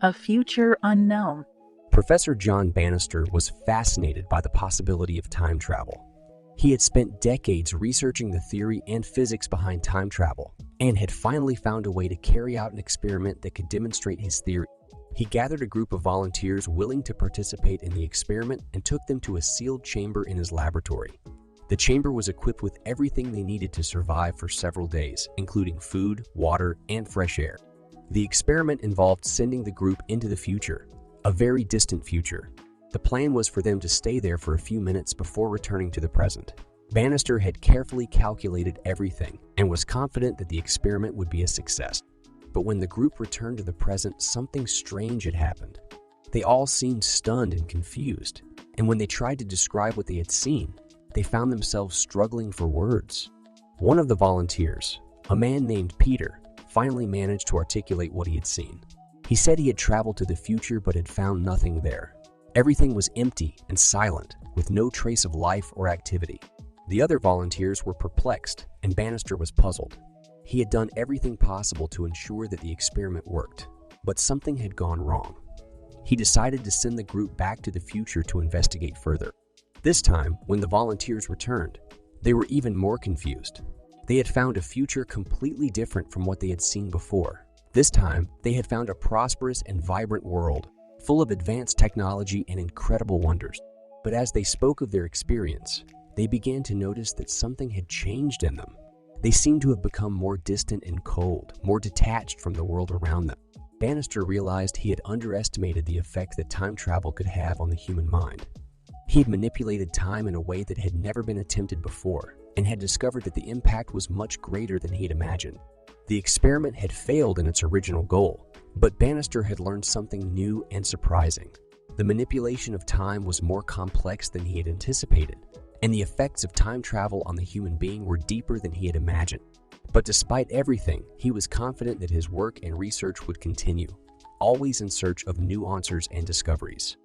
A future unknown. Professor John Bannister was fascinated by the possibility of time travel. He had spent decades researching the theory and physics behind time travel, and had finally found a way to carry out an experiment that could demonstrate his theory. He gathered a group of volunteers willing to participate in the experiment and took them to a sealed chamber in his laboratory. The chamber was equipped with everything they needed to survive for several days, including food, water, and fresh air. The experiment involved sending the group into the future, a very distant future. The plan was for them to stay there for a few minutes before returning to the present. Bannister had carefully calculated everything and was confident that the experiment would be a success. But when the group returned to the present, something strange had happened. They all seemed stunned and confused, and when they tried to describe what they had seen, they found themselves struggling for words. One of the volunteers, a man named Peter, finally managed to articulate what he had seen. He said he had traveled to the future but had found nothing there. Everything was empty and silent, with no trace of life or activity. The other volunteers were perplexed, and Bannister was puzzled. He had done everything possible to ensure that the experiment worked, but something had gone wrong. He decided to send the group back to the future to investigate further. This time, when the volunteers returned, they were even more confused. They had found a future completely different from what they had seen before. This time, they had found a prosperous and vibrant world, full of advanced technology and incredible wonders. But as they spoke of their experience, they began to notice that something had changed in them. They seemed to have become more distant and cold, more detached from the world around them. Bannister realized he had underestimated the effect that time travel could have on the human mind. He had manipulated time in a way that had never been attempted before, and had discovered that the impact was much greater than he had imagined. The experiment had failed in its original goal, but Bannister had learned something new and surprising. The manipulation of time was more complex than he had anticipated, and the effects of time travel on the human being were deeper than he had imagined. But despite everything, he was confident that his work and research would continue, always in search of new answers and discoveries.